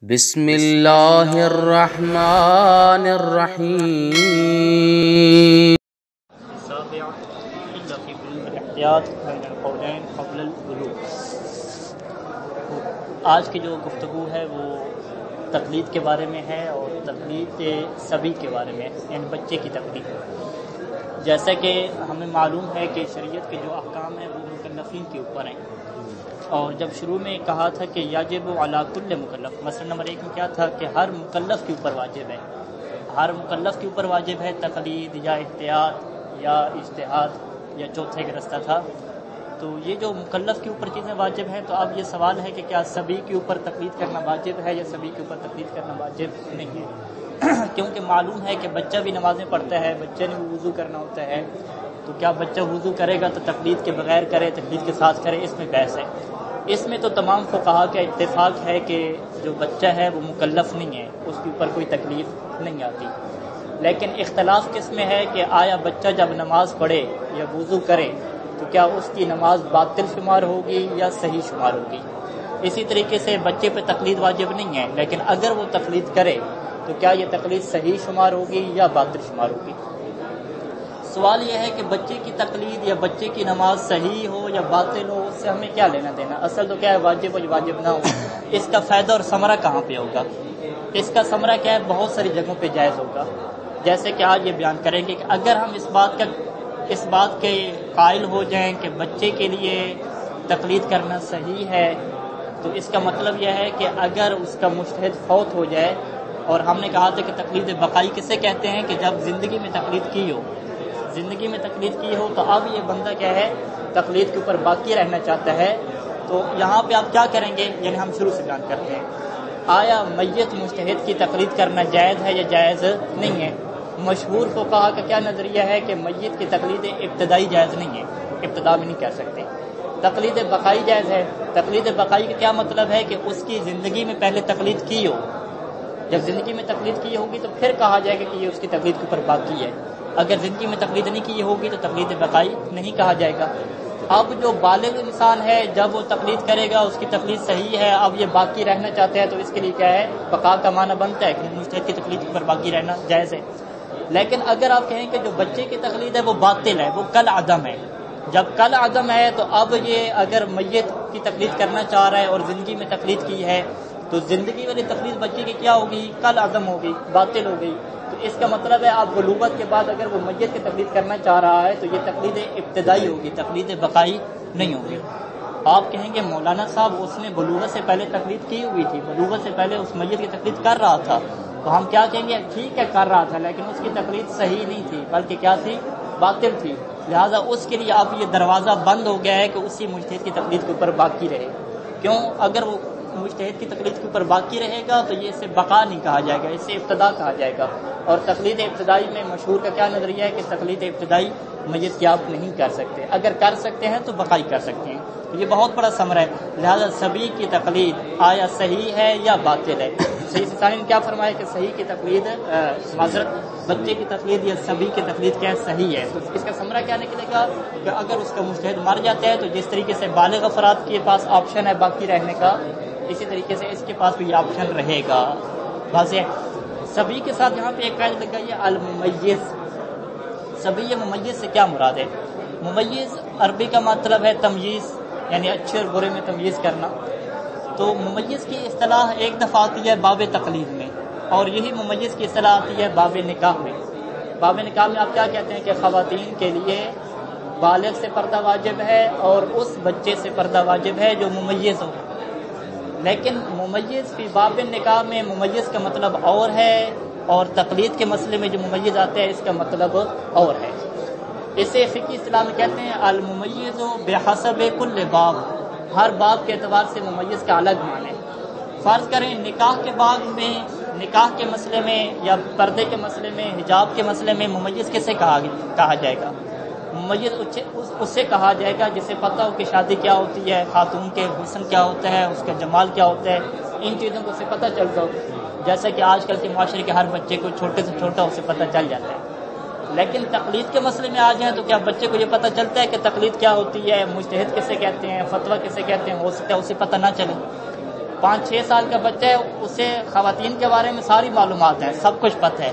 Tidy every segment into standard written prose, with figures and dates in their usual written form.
بسم اللہ الرحمن الرحیم۔ السابع إلا في بلوغ الاحتیاط بین القولین قبل البلوغ۔ آج کی جو گفتگو ہے وہ تقلید کے بارے میں ہے اور تقلید صبی کے بارے میں، یعنی بچے کی تقلید۔ جیسا کہ ہمیں معلوم ہے کہ شریعت کے جو احکام ہیں وہ مکلفین کے اوپر ہیں، اور جب شروع میں کہا تھا کہ یجب علی کل مکلف، مسئلہ نمبر 1 میں کیا تھا کہ ہر مکلف کے اوپر واجب ہے، ہر مکلف کے اوپر واجب ہے تقلید یا احتیاط یا اجتہاد، یا چوتھے کا رستہ تھا۔ تو یہ جو مکلف کے اوپر چیزیں واجب ہیں، تو اب یہ سوال ہے کہ کیا صبی کے اوپر تقلید کرنا واجب ہے یا صبی کے اوپر تقلید کرنا واجب نہیں ہے؟ کیونکہ معلوم ہے کہ بچہ بھی نمازیں پڑھتا ہے، بچے نے بھی وضو کرنا ہوتا ہے، تو کیا بچہ وضو کرے گا تو تقلید کے بغیر کرے، تقلید کے ساتھ کرے؟ اس میں بحث ہے۔ اس میں تو تمام فقہا کا اتفاق ہے کہ جو بچہ ہے وہ مکلف نہیں ہے، اس کے اوپر کوئی تکلیف نہیں آتی، لیکن اختلاف کس میں ہے کہ آیا بچہ جب نماز پڑھے یا وضو کرے تو کیا اس کی نماز باطل شمار ہوگی یا صحیح شمار ہوگی؟ اسی طریقے سے بچے پہ تقلید واجب نہیں ہے، لیکن اگر وہ تقلید کرے تو کیا یہ تقلید صحیح شمار ہوگی یا باطل شمار ہوگی؟ سوال یہ ہے کہ بچے کی تقلید یا بچے کی نماز صحیح ہو یا باطل ہو، اس سے ہمیں کیا لینا دینا؟ اصل تو کیا ہے، واجب ہو یا واجب نہ ہو، اس کا فائدہ اور ثمرہ کہاں پہ ہوگا؟ اس کا ثمرہ کیا ہے؟ بہت ساری جگہوں پہ جائز ہوگا، جیسے کہ آج یہ بیان کریں گے کہ اگر ہم اس بات کے قائل ہو جائیں کہ بچے کے لیے تقلید کرنا صحیح ہے، تو اس کا مطلب یہ ہے کہ اگر اس کا مجتہد فوت ہو جائے، اور ہم نے کہا تھا کہ تقلید بقائی کسے کہتے ہیں کہ جب زندگی میں تقلید کی ہو، زندگی میں تقلید کی ہو، تو اب یہ بندہ کیا ہے، تقلید کے اوپر باقی رہنا چاہتا ہے، تو یہاں پہ آپ کیا کریں گے؟ یعنی ہم شروع سے بیان کرتے ہیں، آیا میت مجتہد کی تقلید کرنا جائز ہے یا جائز نہیں ہے؟ مشہور فقہا کا کیا نظریہ ہے کہ میت کی تقلید ابتدائی جائز نہیں ہے، ابتدا میں نہیں کہہ سکتے، تقلید بقائی جائز ہے۔ تقلید بقائی کا کیا مطلب ہے کہ اس کی زندگی میں پہلے تقلید کی ہو، جب زندگی میں تقلید کی ہوگی تو پھر کہا جائے گا کہ یہ اس کی تقلید کے اوپر باقی ہے، اگر زندگی میں تقلید نہیں کی ہوگی تو تقلید بقائی نہیں کہا جائے گا۔ اب جو بالغ انسان ہے جب وہ تقلید کرے گا اس کی تقلید صحیح ہے، اب یہ باقی رہنا چاہتا ہے، تو اس کے لیے کیا ہے، بقا کا معنی بنتا ہے کہ مجتہد کی تقلید کے اوپر باقی رہنا جائز ہے۔ لیکن اگر آپ کہیں کہ جو بچے کی تقلید ہے وہ باطل ہے، وہ کل عدم ہے، جب کل عدم ہے تو اب یہ اگر میت کی تقلید کرنا چاہ رہا ہے اور زندگی میں تقلید کی ہے، تو زندگی والی تقلید بچے کی کیا ہوگی؟ کل عدم ہوگی، باطل ہو گئی۔ تو اس کا مطلب ہے آپ بلوغت کے بعد اگر وہ میت کی تقلید کرنا چاہ رہا ہے تو یہ تقلید ابتدائی ہوگی، تقلید بقائی نہیں ہوگی۔ آپ کہیں گے مولانا صاحب اس نے بلوغت سے پہلے تقلید کی ہوئی تھی، بلوغت سے پہلے اس میت کی تقلید کر رہا تھا، تو ہم کیا کہیں گے؟ ٹھیک ہے کر رہا تھا، لیکن اس کی تقلید صحیح نہیں تھی، بلکہ کیا تھی؟ باطل تھی، لہٰذا اس کے لیے اب یہ دروازہ بند ہو گیا ہے کہ اسی مجتہد کی تقلید کے اوپر باقی رہے۔ کیوں؟ اگر وہ مجتہد کی تقلید کے اوپر باقی رہے گا تو یہ اسے بقا نہیں کہا جائے گا، اسے ابتدا کہا جائے گا۔ اور تقلید ابتدائی میں مشہور کا کیا نظریہ ہے کہ تقلید ابتدائی میت کی آپ نہیں کر سکتے، اگر کر سکتے ہیں تو بقائی کر سکتے ہیں، تو یہ بہت بڑا ثمرہ ہے۔ لہذا صبی کی تقلید آیا صحیح ہے یا باطل ہے؟ صحیح ثانی نے کیا فرمایا کہ صحیح کی تقلید، معذرت، بچے کی تقلید یا صبی کی تقلید کیا صحیح ہے؟ تو اس کا ثمرہ کیا نکلے گا کہ اگر اس کا مجتہد مر جاتا ہے تو جس طریقے سے بالغ افراد کے پاس آپشن ہے باقی رہنے کا، اسی طریقے سے اس کے پاس بھی آپشن رہے گا۔ واضح؟ صبی کے ساتھ یہاں پہ ایک قید لگا ہے الممیز۔ صبی یا ممیز سے کیا مراد ہے؟ ممیز عربی کا مطلب ہے تمییز، یعنی اچھے اور برے میں تمییز کرنا۔ تو ممیز کی اصطلاح ایک دفعہ آتی ہے باب تقلید میں، اور یہی ممیز کی اصطلاح آتی ہے باب نکاح میں۔ باب نکاح میں آپ کیا کہتے ہیں کہ خواتین کے لیے بالغ سے پردہ واجب ہے اور اس بچے سے پردہ واجب ہے جو ممیز ہو، لیکن ممیز فی باب نکاح میں ممیز کا مطلب اور ہے، اور تقلید کے مسئلے میں جو ممیز آتے ہیں اس کا مطلب اور ہے۔ اسے فقہی اصطلاح میں کہتے ہیں الممیز بحسب کل باب، ہر باب کے اعتبار سے ممیز کا الگ معنی ہے۔ فرض کریں نکاح کے باب میں، نکاح کے مسئلے میں یا پردے کے مسئلے میں، حجاب کے مسئلے میں ممیز کسے کہا جائے گا؟ ممیز اس سے کہا جائے گا جسے پتہ ہو کہ شادی کیا ہوتی ہے، خاتون کے حسن کیا ہوتا ہے، اس کا جمال کیا ہوتا ہے، ان چیزوں کو اسے پتہ چلتا ہو، جیسا کہ آج کل کے معاشرے کے ہر بچے کو چھوٹے سے چھوٹا اسے پتہ چل جاتا ہے۔ لیکن تقلید کے مسئلے میں آ جائیں تو کیا بچے کو یہ پتہ چلتا ہے کہ تقلید کیا ہوتی ہے، مجتہد کسے کہتے ہیں، فتویٰ کسے کہتے ہیں؟ ہو سکتا ہے اسے پتہ نہ چلے۔ 5-6 سال کا بچہ ہے، اسے خواتین کے بارے میں ساری معلومات ہیں، سب کچھ پتہ ہے،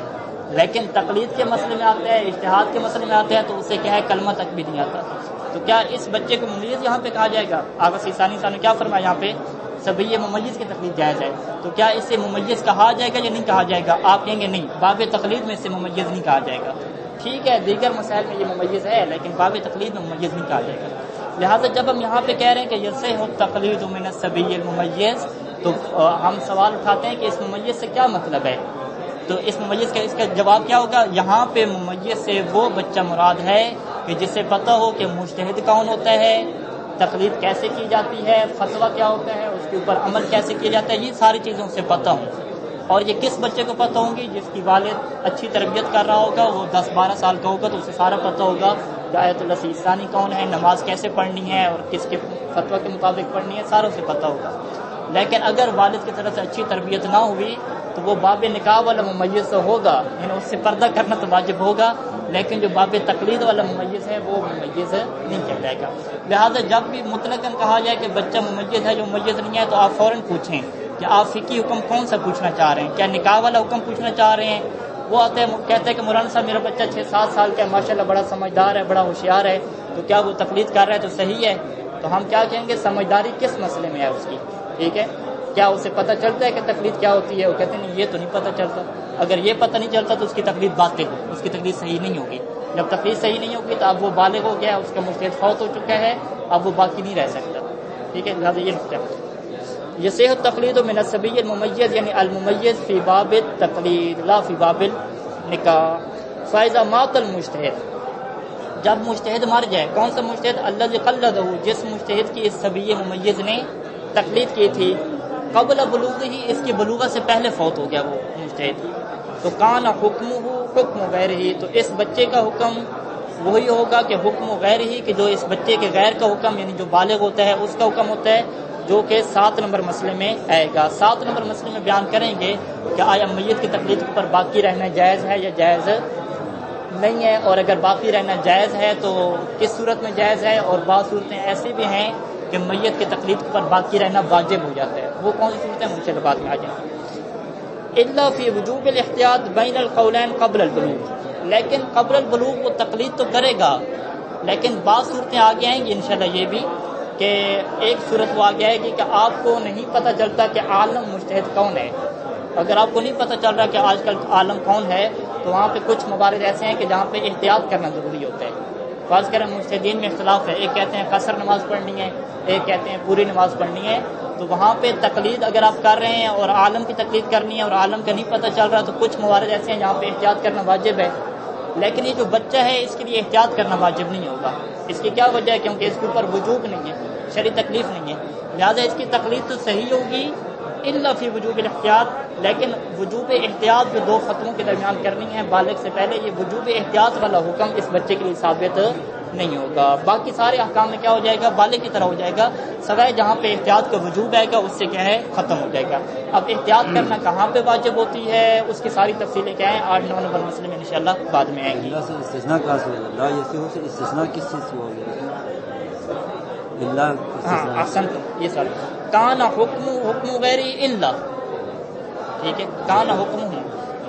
لیکن تقلید کے مسئلے میں آتا ہے، اجتہاد کے مسئلے میں آتا ہے تو اسے کیا ہے کلمہ تک بھی نہیں آتا. تو کیا اس بچے کو ممیز یہاں پہ کہا جائے گا؟ آغا سیستانی صاحب نے کیا فرمایا یہاں پہ؟ سبیہ ممیز کی تقلید جائز ہے. تو کیا اسے ممیز کہا جائے گا یا نہیں کہا جائے گا؟ آپ کہیں گے نہیں، باب تقلید میں اسے ممیز نہیں کہا جائے گا. ٹھیک ہے، دیگر مسائل میں یہ ممیز ہے لیکن باب تقلید میں ممیز نہیں کہا جائے گا. لہٰذا جب ہم یہاں پہ کہہ رہے ہیں کہ یصح التقلید من الصبی الممیز، تو ہم سوال اٹھاتے ہیں کہ اس ممیز سے کیا مطلب ہے؟ تو اس ممیز کا اس کا جواب کیا ہوگا؟ یہاں پہ ممیز سے وہ بچہ مراد ہے کہ جسے پتہ ہو کہ مجتہد کون ہوتا ہے، تقلید کیسے کی جاتی ہے، فتویٰ کیا ہوتا ہے، اس کے اوپر عمل کیسے کیا جاتا ہے، یہ ساری چیزوں سے پتہ ہوں. اور یہ کس بچے کو پتہ ہوں گی؟ جس کی والد اچھی تربیت کر رہا ہوگا، وہ 10-12 سال کا ہوگا تو اسے سارا پتہ ہوگا کہ آیت اللہ سیستانی کون ہے، نماز کیسے پڑھنی ہے اور کس کے فتویٰ کے مطابق پڑھنی ہے، ساروں سے پتہ ہوگا. لیکن اگر والد کی طرف سے اچھی تربیت نہ ہوئی تو وہ باب نکاح والا ممیز تو ہوگا، یعنی اس سے پردہ کرنا تو واجب ہوگا، لیکن جو باب تقلید والا ممیز ہے وہ ممیز نہیں کہا جائے گا. لہٰذا جب بھی مطلقاً کہا جائے کہ بچہ ممیز ہے جو ممیز نہیں ہے تو آپ فوراً پوچھیں کہ آپ فقہی حکم کون سا پوچھنا چاہ رہے ہیں. کیا نکاح والا حکم پوچھنا چاہ رہے ہیں؟ وہ آتے ہیں کہتے ہیں کہ مولانا صاحب میرا بچہ 6-7 سال کا ہے، ماشاءاللہ بڑا سمجھدار ہے، بڑا ہوشیار ہے، تو کیا وہ تقلید کر رہا ہے تو صحیح ہے؟ تو ہم کیا کہیں گے؟ سمجھداری کس مسئلے میں ہے اس کی؟ ٹھیک ہے، کیا اسے پتہ چلتا ہے کہ تقلید کیا ہوتی ہے؟ وہ کہتے ہیں نہیں، یہ تو نہیں پتہ چلتا. اگر یہ پتہ نہیں چلتا تو اس کی تقلید باطل ہے، اس کی تقلید صحیح نہیں ہوگی. جب تقلید صحیح نہیں ہوگی تو اب وہ بالغ ہو گیا، اس کا مجتہد فوت ہو چکا ہے، اب وہ باقی نہیں رہ سکتا. ٹھیک ہے، لہٰذا یہ نقطہ ہے. یصح التقلید من الصبی الممیز یعنی الممیز فی باب التقلید لا فی باب النکاح. فاذا مات المجتہد، جب مجتہد مر جائے، کون سا مجتہد؟ الذی قلدہ، جس مجتہد کی اس صبی ممیز نے تقلید کی تھی، قبل بلوغ ہی، اس کی بلوغت سے پہلے فوت ہو گیا وہ مجتہد، تو کان حکمہ حکم غیر ہی، تو اس بچے کا حکم وہی ہوگا کہ حکم غیر ہی، کہ جو اس بچے کے غیر کا حکم یعنی جو بالغ ہوتا ہے اس کا حکم ہوتا ہے، جو کہ 7 نمبر مسئلے میں آئے گا. 7 نمبر مسئلے میں بیان کریں گے کہ آیا میت کی تقلید کے اوپر باقی رہنا جائز ہے یا جائز نہیں ہے، اور اگر باقی رہنا جائز ہے تو کس صورت میں جائز ہے، اور بعض صورتیں ایسی بھی ہیں کہ میت کی تقلید پر باقی رہنا واجب ہو جاتا ہے. وہ کون سی صورتیں مجھ سے بعد میں آ جائیں. الا فی وجوب الاحتیاط بین القولین قبل البلوغ، لیکن قبل البلوغ وہ تقلید تو کرے گا، لیکن بعض صورتیں آگے آئیں گی انشاءاللہ یہ بھی، کہ ایک صورت وہ آگے آئے گی کہ آپ کو نہیں پتہ چلتا کہ عالم مجتہد کون ہے. اگر آپ کو نہیں پتہ چل رہا کہ آج کل عالم کون ہے تو وہاں پہ کچھ موارد ایسے ہیں کہ جہاں پہ احتیاط کرنا ضروری ہوتا ہے. فرض کریں مجتہدین میں اختلاف ہے، ایک کہتے ہیں قصر نماز پڑھنی ہے، ایک کہتے ہیں پوری نماز پڑھنی ہے، تو وہاں پہ تقلید اگر آپ کر رہے ہیں اور عالم کی تقلید کرنی ہے اور عالم کا نہیں پتہ چل رہا تو کچھ موارد ایسے ہیں جہاں پہ احتیاط کرنا واجب ہے. لیکن یہ جو بچہ ہے اس کے لیے احتیاط کرنا واجب نہیں ہوگا. اس کی کیا وجہ ہے؟ کیونکہ اس کے اوپر وجوب نہیں ہے، شرعی تکلیف نہیں ہے، لہٰذا اس کی تقلید تو صحیح ہوگی الا فی وجوب الاحتیاط. لیکن وجوب احتیاط جو 2 فتووں کے درمیان کرنی ہے بالغ سے پہلے، یہ وجوب احتیاط والا حکم اس بچے کے لیے ثابت نہیں ہوگا. باقی سارے احکام میں کیا ہو جائے گا؟ بالغ کی طرح ہو جائے گا، سوائے جہاں پہ احتیاط کا وجوب آئے گا اس سے کیا ہے ختم ہو جائے گا. اب احتیاط کرنا کہاں پہ واجب ہوتی ہے اس کی ساری تفصیلیں کیا ہیں 8-9 نمبر مسئلے میں انشاءاللہ بعد میں آئیں گی. استثناء کہاں سے ہوگا؟ لا یصح سے استثناء کس چیز سے ہوگا؟ ہاں احسن، یہ سر کان حکم غیر الا، ٹھیک ہے، کان حکم،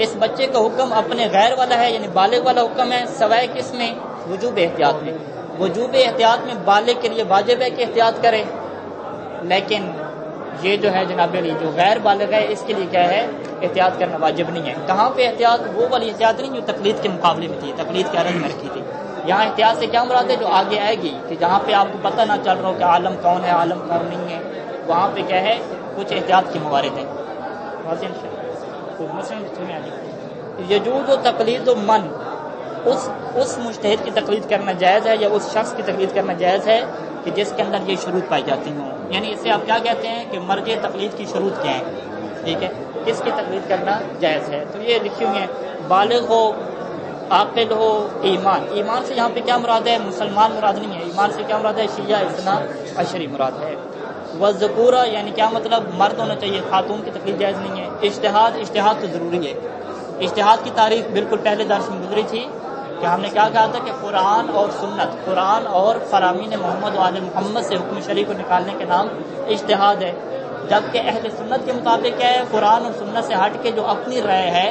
اس بچے کا حکم اپنے غیر والا ہے یعنی بالغ والا حکم ہے، سوائے کس میں؟ وجوب احتیاط میں. وجوب احتیاط میں بالغ کے لیے واجب ہے کہ احتیاط کرے، لیکن یہ جو ہے جناب علی جو غیر بالغ ہے اس کے لیے کیا ہے؟ احتیاط کرنا واجب نہیں ہے. کہاں پہ احتیاط؟ وہ والی احتیاط نہیں جو تقلید کے مقابلے میں تھی، تقلید کے عرض میں رکھی تھی. یہاں احتیاط سے کیا مراد ہے؟ جو آگے آئے گی کہ جہاں پہ آپ کو پتہ نہ چل رہا ہو کہ عالم کون ہے عالم کون نہیں ہے، وہاں پہ کیا ہے؟ کچھ احتیاط کے موارد ہیں. یجوز و تقلید و من، اس مجتہد کی تقلید کرنا جائز ہے یا اس شخص کی تقلید کرنا جائز ہے کہ جس کے اندر یہ شروط پائی جاتی ہوں. یعنی اسے آپ کیا کہتے ہیں کہ مرجع تقلید کی شروط کیا ہیں. ٹھیک ہے، کس کی تقلید کرنا جائز ہے؟ تو یہ لکھی ہوئی ہیں، بالغ ہو، عاقل ہو، ایمان. ایمان سے یہاں پہ کیا مراد ہے؟ مسلمان مراد نہیں ہے. ایمان سے کیا مراد ہے؟ شیعہ اثنا عشری مراد ہے. والذکورہ یعنی کیا مطلب؟ مرد ہونا چاہیے، خاتون کی تقلید جائز نہیں ہے. اجتہاد تو ضروری ہے. اجتہاد کی تعریف بالکل پہلے درس میں گزری تھی کہ ہم نے کیا کہا تھا کہ قرآن اور سنت، قرآن اور فرامین محمد و آل محمد سے حکم شرعی کو نکالنے کے نام اجتہاد ہے. جبکہ اہل سنت کے مطابق کیا ہے قرآن اور سنت سے ہٹ کے جو اپنی رائے ہے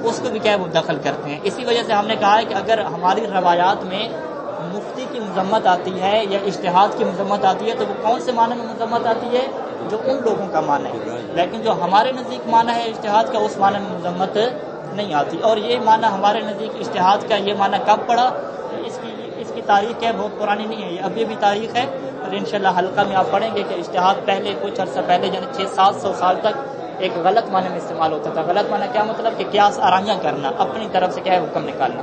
اس کو بھی کیا ہے وہ دخل کرتے ہیں. اسی وجہ سے ہم نے کہا ہے کہ اگر ہماری روایات میں مفتی کی مذمت آتی ہے یا اجتہاد کی مذمت آتی ہے تو وہ کون سے معنی میں مذمت آتی ہے؟ جو ان لوگوں کا معنی ہے. لیکن جو ہمارے نزدیک معنی ہے اجتہاد کا اس معنی میں مذمت نہیں آتی. اور یہ معنی ہمارے نزدیک اجتہاد کا یہ معنی کب پڑا؟ اس کی تاریخ ہے بہت پرانی نہیں ہے, یہ ابھی بھی تاریخ ہے. اور انشاءاللہ حلقہ میں آپ پڑھیں گے کہ اجتہاد پہلے کچھ عرصہ پہلے یعنی 600-700 سال تک ایک غلط معنی میں استعمال ہوتا تھا. غلط معنی کیا مطلب کہ قیاس آرائیاں کرنا, اپنی طرف سے کیا ہے حکم نکالنا.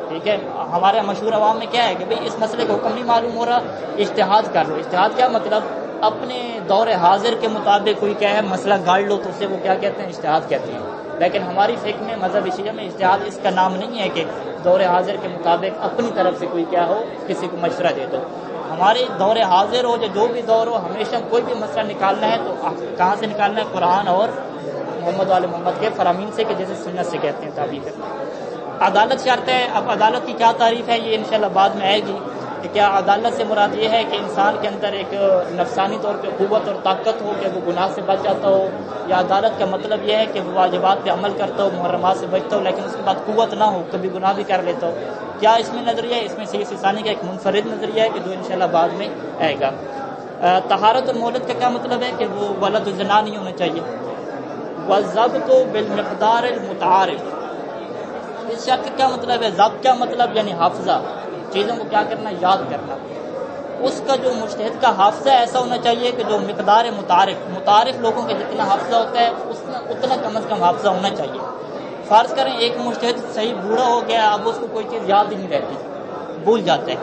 ٹھیک ہے, ہمارے مشہور عوام میں کیا ہے کہ بھئی اس مسئلے کا حکم نہیں معلوم ہو رہا, اجتہاد کر لو. اجتہاد کیا مطلب؟ اپنے دور حاضر کے مطابق کوئی کیا ہے مسئلہ گاڑ لو تو اسے وہ کیا کہتے ہیں؟ اجتہاد کہتے ہیں. لیکن ہماری فقہ میں مذہب شیعہ میں اجتہاد اس کا نام نہیں ہے کہ دور حاضر کے مطابق اپنی طرف سے کوئی کیا ہو کسی کو مشورہ دے دو. ہمارے دور حاضر ہو یا جو بھی دور ہو ہمیشہ کوئی بھی مسئلہ نکالنا ہے تو کہاں سے نکالنا ہے؟ قرآن اور محمد وال محمد کے فرامین سے, کہ جیسے سنت سے کہتے ہیں تعبیر کرنا. عدالت شرط ہے. اب عدالت کی کیا تعریف ہے یہ انشاءاللہ بعد میں آئے گی کہ کیا عدالت سے مراد یہ ہے کہ انسان کے اندر ایک نفسانی طور پہ قوت اور طاقت ہو کہ وہ گناہ سے بچ جاتا ہو, یا عدالت کا مطلب یہ ہے کہ وہ واجبات پہ عمل کرتا ہو, محرمات سے بچتا ہو, لیکن اس کے بعد قوت نہ ہو, کبھی گناہ بھی کر لیتا ہو. کیا اس میں نظریہ ہے؟ اس میں سید سیستانی کا ایک منفرد نظریہ ہے کہ جو انشاءاللہ بعد میں آئے گا. طہارت اور مولد کا کیا مطلب ہے کہ وہ ولد الزنا نہیں ہونا چاہیے. والضبط بالمقدار المتعارف, اس شرط کا کیا مطلب ہے؟ ضبط کیا مطلب؟ یعنی حافظہ, چیزوں کو کیا کرنا؟ یاد کرنا. اس کا جو مجتہد کا حافظہ ایسا ہونا چاہیے کہ جو مقدار متعارف لوگوں کا جتنا حافظہ ہوتا ہے اتنا کم از کم حافظہ ہونا چاہیے. فرض کریں ایک مجتہد صحیح بوڑھا ہو گیا, اب اس کو کوئی چیز یاد ہی نہیں رہتی, بھول جاتا ہے.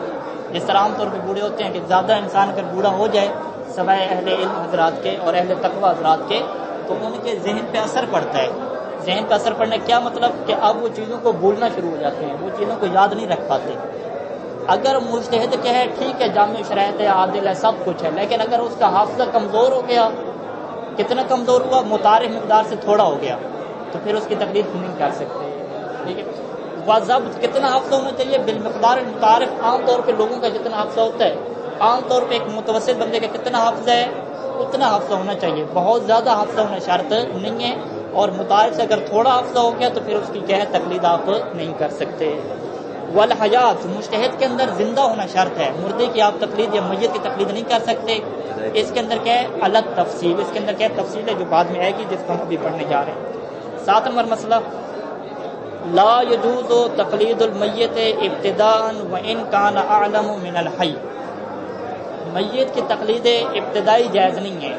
جس طرح عام طور پہ بوڑھے ہوتے ہیں کہ زیادہ انسان اگر بوڑھا ہو جائے سوائے اہل علم حضرات کے اور اہل تقوی حضرات کے تو ان کے ذہن پہ اثر پڑتا ہے. ذہن پہ اثر پڑنے کیا مطلب کہ اب وہ چیزوں کو بھولنا شروع ہو جاتے ہیں, وہ چیزوں کو یاد نہیں رکھ پاتے. اگر مجتہد کہ ہے ٹھیک ہے جامع شرائط ہے, عادل ہے, سب کچھ ہے, لیکن اگر اس کا حافظہ کمزور ہو گیا, کتنا کمزور ہوا؟ متعارف مقدار سے تھوڑا ہو گیا, تو پھر اس کی تقلید نہیں کر سکتے. ٹھیک ہے, وضبط کتنا حافظہ ہونا چاہیے؟ بالمقدار المتعارف, عام طور پہ لوگوں کا جتنا حافظہ ہوتا ہے, عام طور پہ ایک متوسط بندے کا کتنا حافظہ ہے اتنا حافظہ ہونا چاہیے. بہت زیادہ حافظہ ہونا شرط نہیں ہے, اور متعارف سے اگر تھوڑا حافظہ ہو گیا تو پھر اس کی کیا ہے تقلید آپ نہیں کر سکتے. والحیات, مجتہد کے اندر زندہ ہونا شرط ہے. مردے کی آپ تقلید یا میت کی تقلید نہیں کر سکتے. اس کے اندر کیا ہے؟ الگ تفصیل, اس کے اندر کیا ہے تفصیل ہے جو بعد میں آئے گی جس کو ہم ابھی پڑھنے جا رہے ہیں. 7 نمبر مسئلہ, لا يجوز تقلید المیت ابتداء وان کان اعلم من الحی. میت کی تقلید ابتدائی جائز نہیں ہے,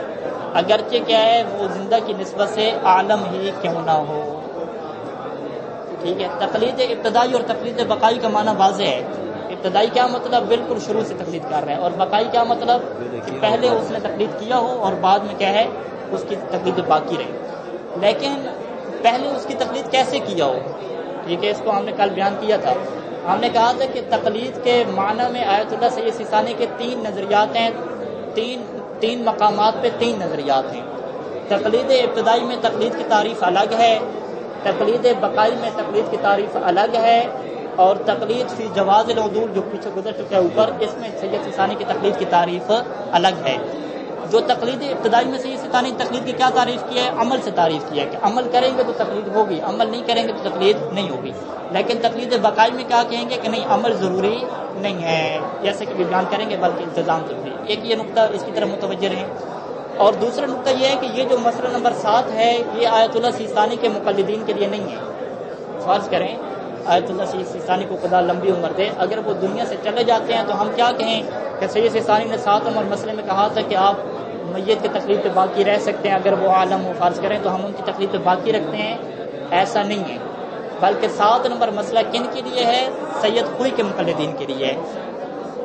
اگرچہ کیا ہے وہ زندہ کی نسبت سے عالم ہی کیوں نہ ہو. ٹھیک ہے, تقلید ابتدائی اور تقلید بقائی کا معنی واضح ہے. ابتدائی کیا مطلب؟ بالکل شروع سے تقلید کر رہے ہیں, اور بقائی کیا مطلب؟ کہ پہلے اس نے تقلید کیا ہو اور بعد میں کیا ہے اس کی تقلید باقی رہے. لیکن پہلے اس کی تقلید کیسے کیا ہو؟ ٹھیک ہے, اس کو ہم نے کل بیان کیا تھا. ہم نے کہا تھا کہ تقلید کے معنی میں آیت اللہ سید سیستانی کے 3 نظریات ہیں, تین مقامات پہ 3 نظریات ہیں. تقلید ابتدائی میں تقلید کی تعریف الگ ہے, تقلید بقائی میں تقلید کی تعریف الگ ہے, اور تقلید فی جواز العدول جو پیچھے گزر چکا ہے اوپر, اس میں سید سیستانی کی تقلید کی تعریف الگ ہے. جو تقلید ابتدائی میں سید سیستانی تقلید کی کیا تعریف کی ہے؟ عمل سے تعریف کی ہے کہ عمل کریں گے تو تقلید ہوگی, عمل نہیں کریں گے تو تقلید نہیں ہوگی. لیکن تقلید بقائی میں کیا کہیں گے کہ نہیں, عمل ضروری نہیں ہے, جیسے کہ بیان کریں گے, بلکہ التزام ضروری ہے. ایک یہ نقطہ اس کی طرف متوجہ رہیں. اور دوسرا نقطہ یہ ہے کہ یہ جو مسئلہ نمبر 7 ہے یہ آیت اللہ سیستانی کے مقلدین کے لیے نہیں ہے. فرض کریں آیت اللہ سیستانی کو خدا لمبی عمر دے, اگر وہ دنیا سے چلے جاتے ہیں تو ہم کیا کہیں کہ سید سیستانی نے 7 نمبر مسئلے میں کہا تھا کہ آپ میت کی تقلید پہ باقی رہ سکتے ہیں اگر وہ عالم ہو. فرض کریں تو ہم ان کی تقلید پہ باقی رکھتے ہیں, ایسا نہیں ہے. بلکہ 7 نمبر مسئلہ کن کے لیے ہے؟ سید خوئی کے مقلدین کے لیے ہے.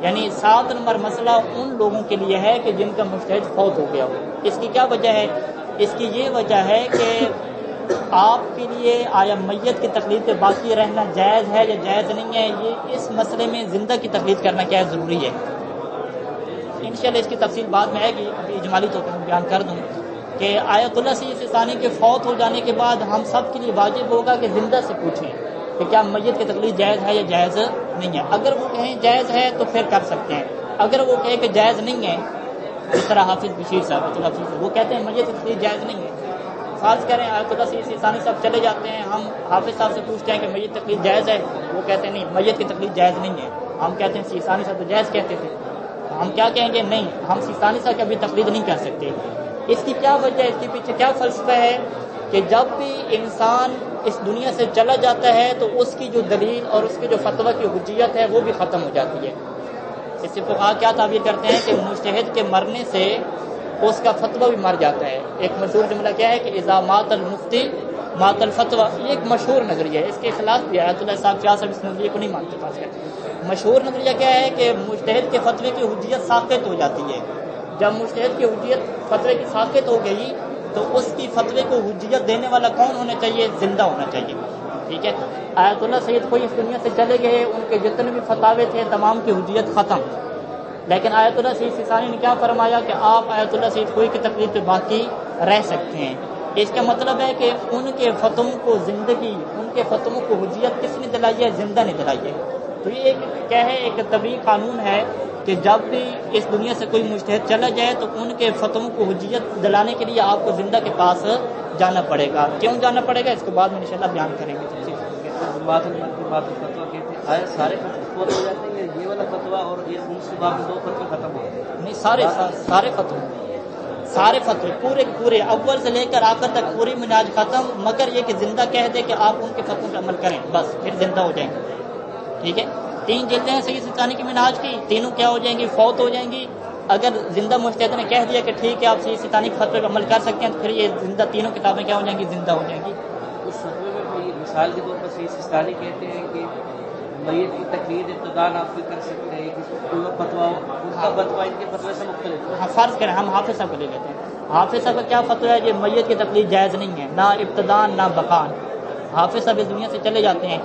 یعنی 7 نمبر مسئلہ ان لوگوں کے لیے ہے کہ جن کا مجتہد فوت ہو گیا ہو. اس کی کیا وجہ ہے؟ اس کی یہ وجہ ہے کہ آپ کے لیے آیا میت کی تقلید پہ باقی رہنا جائز ہے یا جائز نہیں ہے, یہ اس مسئلے میں زندہ کی تقلید کرنا کیا ہے ضروری ہے. انشاءاللہ اس کی تفصیل بعد میں آئے گی, ابھی اجمالی طور پر بیان کر دوں کہ آیت اللہ سید سیستانی کے فوت ہو جانے کے بعد ہم سب کے لیے واجب ہوگا کہ زندہ سے پوچھیں کہ کیا میت کی تقلید جائز ہے یا جائز نہیں ہے. اگر وہ کہیں جائز ہے تو پھر کر سکتے ہیں, اگر وہ کہیں کہ جائز نہیں ہے اس طرح حافظ بشیر صاحب الحفیظ وہ کہتے ہیں میت کی تقلید جائز نہیں ہے. فرض کریں آیت اللہ سید سیستانی صاحب چلے جاتے ہیں, ہم حافظ صاحب سے پوچھتے ہیں کہ میت کی تقلید جائز ہے, وہ کہتے ہیں نہیں میت کی تقلید جائز نہیں ہے. ہم کہتے ہیں سیستانی صاحب تو جائز کہتے تھے, ہم کیا کہیں گے نہیں ہم سیستانی صاحب کی ابھی تقلید نہیں کر سکتے. اس کی کیا وجہ ہے, اس کے پیچھے کیا فلسفہ ہے کہ جب بھی انسان اس دنیا سے چلا جاتا ہے تو اس کی جو دلیل اور اس کی جو فتویٰ کی حجیت ہے وہ بھی ختم ہو جاتی ہے. اس سے فقہا کیا تعبیر کرتے ہیں کہ مجتہد کے مرنے سے اس کا فتویٰ بھی مر جاتا ہے. ایک مشہور جملہ کیا ہے کہ اذا مات المفتی مات الفتویٰ, یہ ایک مشہور نظریہ ہے, اس کے خلاف بھی آیت اللہ صاحب شاہ صاحب اس نظریے کو نہیں مانتے. خاص کر مشہور نظریہ کیا ہے کہ مجتہد کے فتوے کی حجیت ساقط ہو جاتی ہے. جب مجتہد کی حجیت فتوے کی ساقط ہو گئی تو اس کی فتوے کو حجیت دینے والا کون ہونا چاہیے؟ زندہ ہونا چاہیے. ٹھیک ہے, آیت اللہ سید کوئی اس دنیا سے چلے گئے, ان کے جتنے بھی فتاوے تھے تمام کی حجیت ختم, لیکن آیت اللہ سید سیستانی نے کیا فرمایا کہ آپ آیت اللہ سید کوئی کی تقلید پہ باقی رہ سکتے ہیں. اس کا مطلب ہے کہ ان کے فتووں کو زندگی, ان کے فتووں کو حجیت کس نے دلائی ہے؟ زندہ نے دلائی ہے. تو یہ ایک کیا ہے, ایک طبعی قانون ہے کہ جب بھی اس دنیا سے کوئی مجتہد چلا جائے تو ان کے فتووں کو حجیت دلانے کے لیے آپ کو زندہ کے پاس جانا پڑے گا. کیوں جانا پڑے گا اس کو بعد میں انشاءاللہ بیان کریں گے. سارے فتویٰ ہو جاتے ہیں, یہ والا فتویٰ اور یہ دوسری بات میں 2 فتوے ختم ہو گئے؟ نہیں, سارے فتوے پورے اول سے لے کر آخر تک پوری مناج ختم, مگر یہ کہ زندہ کہہ دے کہ آپ ان کے فتووں پر عمل کریں, بس پھر زندہ ہو جائیں گے. ٹھیک ہے, 3 جلدیں ہیں سید سیستانی کی مناج کی, تینوں کیا ہو جائیں گی؟ فوت ہو جائیں گی. اگر زندہ مجتہد نے کہہ دیا کہ ٹھیک ہے آپ سید سیستانی کے فتوے پر عمل کر سکتے ہیں تو پھر یہ زندہ تینوں کتابیں کیا ہو جائیں گی؟ زندہ ہو جائیں گی. اس فتوے میں کوئی مثال کے طور پر سید سیستانی کہتے ہیں کہ میت کی تقلید ابتدان آپ بھی کر سکتے ہیں, کوئی فتویٰ ان کا فتویٰ ان کے فتوے سے مختلف ہے. ہاں, فرض کریں ہم حافظ صاحب کو لے لیتے ہیں. حافظ صاحب کا کیا فتویٰ ہے کہ میت کی تقلید جائز نہیں ہے, نہ ابتدان نہ بقان. حافظ صاحب اس دنیا سے چلے جاتے ہیں,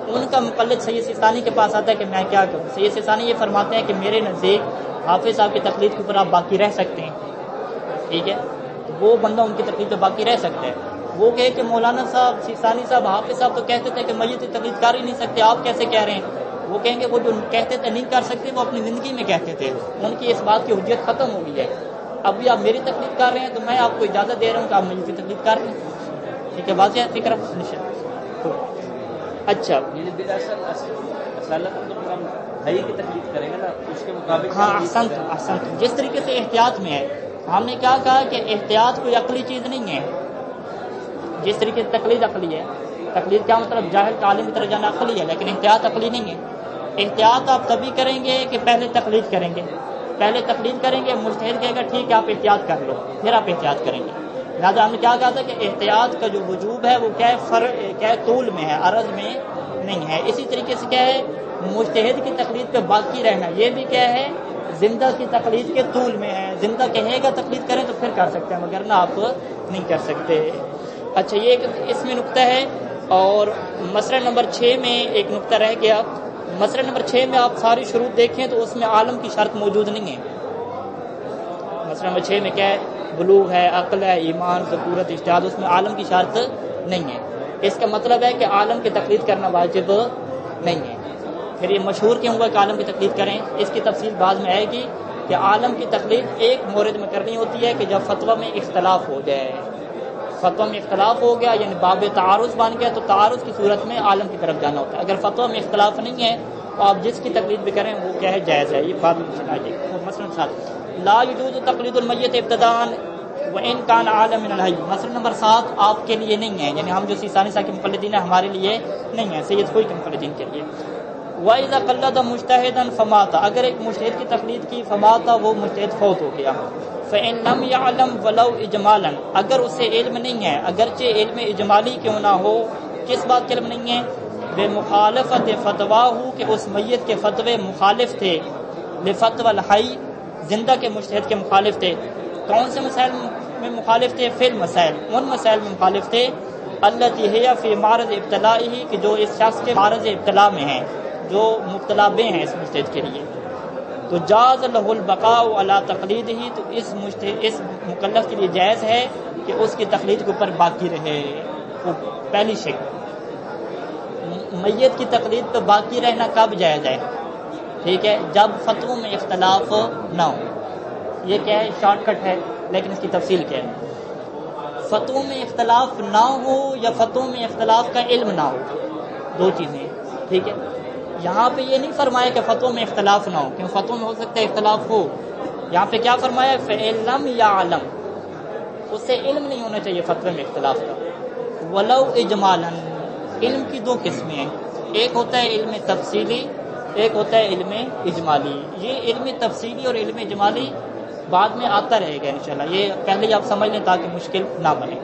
ان کا مقلد سید سیستانی کے پاس آتا ہے کہ میں کیا کروں. سید سیستانی یہ فرماتے ہیں کہ میرے نزدیک حافظ صاحب کی تقلید کے اوپر آپ باقی رہ سکتے ہیں. ٹھیک ہے, تو وہ بندہ ان کی تقلید پہ باقی رہ سکتا ہے. وہ کہے کہ مولانا صاحب سیستانی صاحب حافظ صاحب تو کہتے تھے کہ میت کی تقلید کر ہی نہیں سکتے, آپ کیسے کہہ رہے ہیں؟ وہ کہیں گے وہ جو کہتے تھے نہیں کر سکتے وہ اپنی زندگی میں کہتے تھے, ان کی اس بات کی حجیت ختم ہو گئی ہے. اب بھی آپ میری تقلید کر رہے ہیں تو میں آپ کو اجازت دے رہا ہوں کہ آپ میری تقلید کر رہے ہیں. ٹھیک ہے, واضح فکر. اچھا, بھائی کی تقلید کریں گے نا اس کے مطابق. ہاں, احسنت. جس طریقے سے احتیاط میں ہے, ہم نے کیا کہا کہ احتیاط کوئی عقلی چیز نہیں ہے. جس طریقے سے تقلید عقلی ہے, تقلید کیا مطلب جاہل کا عالم کی طرف جانا عقلی ہے, لیکن احتیاط عقلی نہیں ہے. احتیاط آپ تبھی کریں گے کہ پہلے تقلید کریں گے. مجتہد کہے گا ٹھیک ہے آپ احتیاط کر لو, پھر آپ احتیاط کریں گے. لہٰذا ہم نے کیا کہا تھا کہ احتیاط کا جو وجوب ہے وہ کیا ہے طول میں ہے, عرض میں نہیں ہے. اسی طریقے سے کیا ہے مجتہد کی تقلید پہ باقی رہنا, یہ بھی کیا ہے زندہ کی تقلید کے طول میں ہے. زندہ کہے گا تقلید کریں تو پھر کر سکتے ہیں, مگر نہ آپ نہیں کر سکتے. اچھا, یہ ایک اس میں نقطہ ہے. اور مسئلہ نمبر 6 میں ایک نقطہ رہ گیا. مسئلہ نمبر 6 میں آپ ساری شروط دیکھیں تو اس میں عالم کی شرط موجود نہیں ہے. مسئلہ نمبر 6 میں کیا ہے, بلوغ ہے, عقل ہے, ایمان, ذکورت, اجتہاد, اس میں عالم کی شرط نہیں ہے. اس کا مطلب ہے کہ عالم کی تقلید کرنا واجب نہیں ہے. پھر یہ مشہور کیوں ہوا کہ عالم کی تقلید کریں, اس کی تفصیل بعد میں آئے گی کہ عالم کی تقلید ایک مورد میں کرنی ہوتی ہے کہ جب فتویٰ میں اختلاف ہو جائے. فتویٰ میں اختلاف ہو گیا یعنی باب تعارض بن گیا تو تعارض کی صورت میں عالم کی طرف جانا ہوتا ہے. اگر فتویٰ میں اختلاف نہیں ہے تو آپ جس کی تقلید بھی کریں وہ کیا ہے جائز ہے. یہ بات سنائیے. مثلا 7 لا یجوز تقلید المیت ابتداء وان کان عالم من الحی. مثلا نمبر 7 آپ کے لیے نہیں ہے, یعنی ہم جو سیستانی صاحب کے مقلدین ہیں ہمارے لیے نہیں ہے, سید کوئی کے مقلدین کے لیے. وَإِذَا قَلَّدَ مُجْتَهِدًا فَمَاتَ, اگر ایک مجتہد کی تقلید کی فماتا, وہ مجتہد فوت ہو گیا. فَإِن لَمْ يَعْلَمْ وَلَوْ إِجْمَالًا, اگر اسے علم نہیں ہے اگرچہ علم اجمالی کیوں نہ ہو. کس بات کے علم نہیں ہے؟ بے مخالفت فتواہ, کہ اس میت کے فتوے مخالف تھے لفتوى الحی, زندہ کے مجتہد کے مخالف تھے. کون سے مسائل میں مخالف تھے؟ فی المسائل, ان مسائل میں مخالف تھے التی ہی فی معرض ابتلائی, کہ جو اس شخص کے معرض ابتلا میں ہیں, جو مبتلا بے ہیں اس مجتہد کے لیے. تو جاز لہ البقاء علی تقلید ہی, تو اس مکلف کے لیے جائز ہے کہ اس کی تقلید کے اوپر باقی رہے. وہ پہلی شک. میت کی تقلید پہ باقی رہنا کب جائز ہے؟ ٹھیک ہے, جب فتووں میں اختلاف نہ ہو. یہ کیا ہے شارٹ کٹ ہے، لیکن اس کی تفصیل کیا ہے؟ فتووں میں اختلاف نہ ہو یا فتووں میں اختلاف کا علم نہ ہو، دو چیزیں ہیں، ٹھیک ہے؟ یہاں پہ یہ نہیں فرمایا کہ فتووں میں اختلاف نہ ہو، کیونکہ فتووں میں ہو سکتا ہے اختلاف ہو. یہاں پہ کیا فرمایا؟ فَإِن يَعْلَمْ، اس سے علم نہیں ہونا چاہیے فتوے میں اختلاف کا. وَلَوْ إِجْمَالًا، علم کی دو قسمیں ہیں، ایک ہوتا ہے علم تفصیلی، ایک ہوتا ہے علم اجمالی. یہ علم تفصیلی اور علم اجمالی بعد میں آتا رہے گا انشاءاللہ، یہ پہلے ہی آپ سمجھ لیں تاکہ مشکل نہ بنے.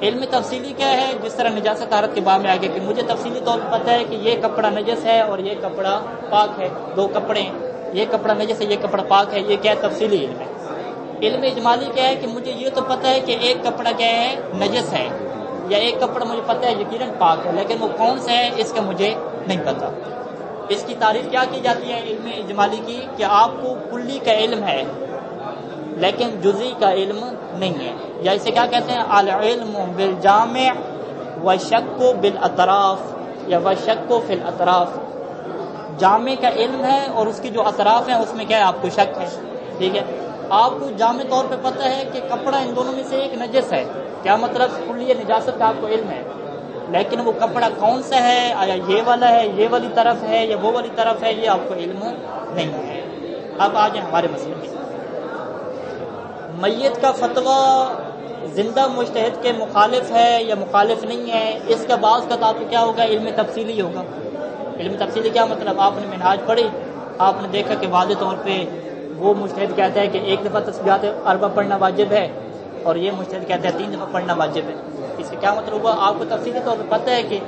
علم تفصیلی کیا ہے؟ جس طرح نجاست طہارت کے باب میں آگے کہ مجھے تفصیلی طور پر پتہ ہے کہ یہ کپڑا نجس ہے اور یہ کپڑا پاک ہے، دو کپڑے ہیں، یہ کپڑا نجس ہے یہ کپڑا پاک ہے، یہ کیا ہے؟ تفصیلی علم ہے. علم اجمالی کیا ہے کہ مجھے یہ تو پتہ ہے کہ ایک کپڑا کیا ہے؟ نجس ہے، یا ایک کپڑا مجھے پتہ ہے یقیناً پاک ہے، لیکن وہ کون سا ہے اس کا مجھے نہیں پتہ. اس کی تعریف کیا کی جاتی ہے علم اجمالی کی؟ کہ آپ کو کلی کا علم ہے لیکن جزئی کا علم نہیں ہے، یا اسے کیا کہتے ہیں؟ العلم بالجامع والشک بالاطراف، یا والشک فی الاطراف. جامع کا علم ہے اور اس کی جو اطراف ہیں اس میں کیا ہے؟ آپ کو شک ہے. ٹھیک ہے، آپ کو جامع طور پہ پتہ ہے کہ کپڑا ان دونوں میں سے ایک نجس ہے، کیا مطلب؟ کلی نجاست کا آپ کو علم ہے، لیکن وہ کپڑا کون سا ہے؟ آیا یہ والا ہے، یہ والی طرف ہے، یا وہ والی طرف ہے، یہ آپ کو علم نہیں ہے. اب آ جائیں ہمارے مسئلے میں. میت کا فتویٰ زندہ مجتہد کے مخالف ہے یا مخالف نہیں ہے، اس کا بعض کا آپ کو کیا ہوگا؟ علم تفصیلی ہوگا. علم تفصیلی کیا مطلب؟ آپ نے منہاج پڑھی، آپ نے دیکھا کہ واضح طور پہ وہ مجتہد کہتا ہے کہ ایک دفعہ تسبیحات اربع پڑھنا واجب ہے اور یہ مجتہد کہتا ہے 3 دفعہ پڑھنا واجب ہے. اس کا کیا مطلب ہوا؟ آپ کو تفصیلی طور پہ پتہ ہے کہ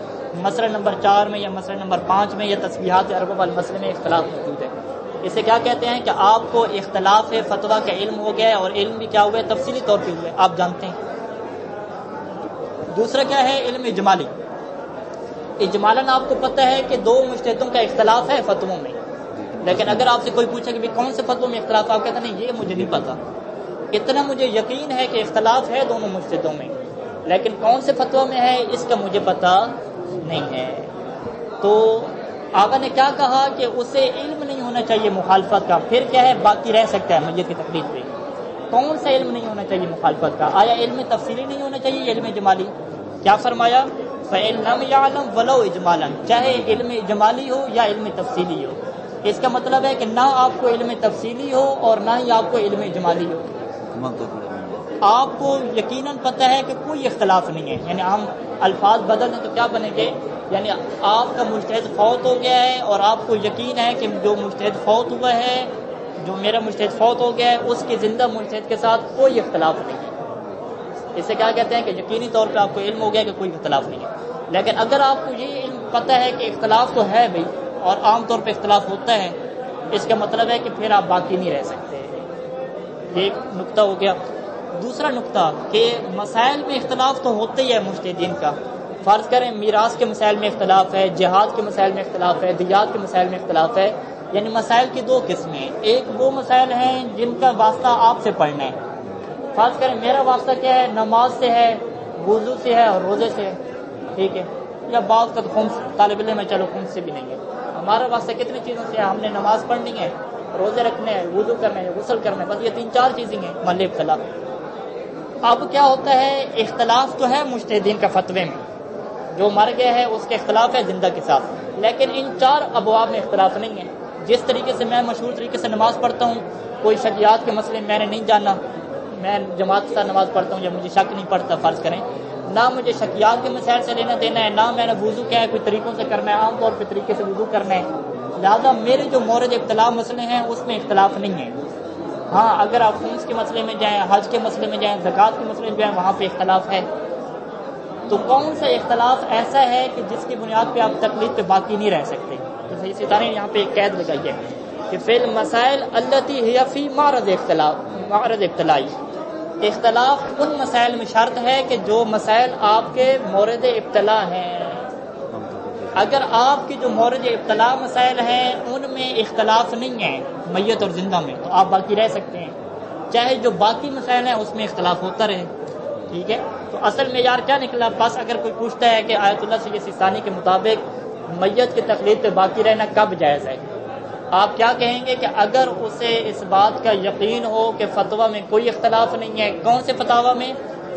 مسئلہ نمبر 4 میں یا مسئلہ نمبر 5 میں یا تسبیحات اربع والے مسئلے میں اختلاف موجود ہے. اسے کیا کہتے ہیں کہ آپ کو اختلاف فتویٰ کا علم ہو گیا ہے، اور علم بھی کیا ہوا ہے؟ تفصیلی طور پہ ہوا ہے، آپ جانتے ہیں. دوسرا کیا ہے؟ علم اجمالی. اجمالاً آپ کو پتہ ہے کہ دو مجتہدوں کا اختلاف ہے فتووں میں، لیکن اگر آپ سے کوئی پوچھے کہ کون سے فتووں میں اختلاف، آپ کہتے ہیں نہیں یہ مجھے نہیں پتہ، اتنا مجھے یقین ہے کہ اختلاف ہے دونوں مجتہدوں میں، لیکن کون سے فتویٰ میں ہے اس کا مجھے پتہ نہیں ہے. تو آقا نے کیا کہا کہ اسے علم نہیں ہونا چاہیے مخالفت کا. پھر کیا ہے؟ باقی رہ سکتا ہے میت کی تقریر پہ. کون سا علم نہیں ہونا چاہیے مخالفت کا؟ آیا علم تفصیلی نہیں ہونا چاہیے، علم اجمالی؟ کیا فرمایا؟ فَإِن لَمْ يَعْلَمْ وَلَوْ إِجْمَالًا، چاہے علم اجمالی ہو یا علم تفصیلی ہو. اس کا مطلب ہے کہ نہ آپ کو علم تفصیلی ہو اور نہ ہی آپ کو علم اجمالی ہو، آپ کو یقیناً پتہ ہے کہ کوئی اختلاف نہیں ہے. یعنی ہم الفاظ بدل دیں تو کیا بنے گے؟ یعنی آپ کا مجتہد فوت ہو گیا ہے اور آپ کو یقین ہے کہ جو مجتہد فوت ہوا ہے، جو میرا مجتہد فوت ہو گیا ہے، اس کے زندہ مجتہد کے ساتھ کوئی اختلاف نہیں ہے. اسے کیا کہتے ہیں کہ یقینی طور پہ آپ کو علم ہو گیا کہ کوئی اختلاف نہیں ہے. لیکن اگر آپ کو یہ علم پتہ ہے کہ اختلاف تو ہے بھائی، اور عام طور پہ اختلاف ہوتا ہے، اس کا مطلب ہے کہ پھر آپ باقی نہیں رہ سکتے. یہ ایک نقطہ ہو گیا. دوسرا نقطہ کہ مسائل میں اختلاف تو ہوتا ہی ہے مجتہدین کا. فرض کریں میراث کے مسائل میں اختلاف ہے، جہاد کے مسائل میں اختلاف ہے، دیات کے مسائل میں اختلاف ہے. یعنی مسائل کی دو قسمیں، ایک وہ مسائل ہیں جن کا واسطہ آپ سے پڑھنا ہے. فرض کریں میرا واسطہ کیا ہے؟ نماز سے ہے، وضو سے ہے اور روزے سے ہے. ٹھیک ہے، یا بعض کا خمس طالب علم ہے، چلو خمس سے بھی نہیں ہے. ہمارا واسطہ کتنی چیزوں سے ہے؟ ہم نے نماز پڑھنی ہے، روزے رکھنے ہیں، وضو کرنا ہے، غسل کرنا ہے، بس یہ 3-4 چیزیں ہیں محل اختلاف. اب کیا ہوتا ہے؟ اختلاف تو ہے مجتہدین کا فتوے میں، جو مر گیا ہے اس کے اختلاف ہے زندہ کے ساتھ، لیکن ان 4 ابواب میں اختلاف نہیں ہے. جس طریقے سے میں مشہور طریقے سے نماز پڑھتا ہوں، کوئی شکیات کے مسئلے میں نے نہیں جانا، میں جماعت کے ساتھ نماز پڑھتا ہوں یا مجھے شک نہیں پڑتا، فرض کریں نہ مجھے شکیات کے مسائل سے لینا دینا ہے، نہ میں نے وضو کیا ہے کوئی طریقوں سے کرنا ہے، عام طور پہ طریقے سے وضو کرنا ہے، لہٰذا میرے جو مورد ابتلا مسئلے ہیں اس میں اختلاف نہیں ہے. ہاں اگر آپ خمس کے مسئلے میں جائیں، حج کے مسئلے میں جائیں، زکوٰۃ کے مسئلے میں جائیں، وہاں پہ اختلاف ہے. تو کون سا اختلاف ایسا ہے کہ جس کی بنیاد پہ آپ تقلید پہ باقی نہیں رہ سکتے؟ تو صحیح ستارے نے یہاں پہ ایک قید لگائی ہے کہ فی المسائل التی ہی فی معرض ابتلائی. اختلاف ان مسائل میں شرط ہے کہ جو مسائل آپ کے مورد ابتلا ہیں. اگر آپ کی جو مورد ابتلا مسائل ہیں ان میں اختلاف نہیں ہے میت اور زندہ میں، تو آپ باقی رہ سکتے ہیں، چاہے جو باقی مسائل ہیں اس میں اختلاف ہوتا رہے. ٹھیک ہے، تو اصل معیار کیا نکلا؟ بس اگر کوئی پوچھتا ہے کہ آیت اللہ سید سیستانی کے مطابق میت کی تقلید پہ باقی رہنا کب جائز ہے، آپ کیا کہیں گے کہ اگر اسے اس بات کا یقین ہو کہ فتویٰ میں کوئی اختلاف نہیں ہے، کون سے فتاویٰ میں؟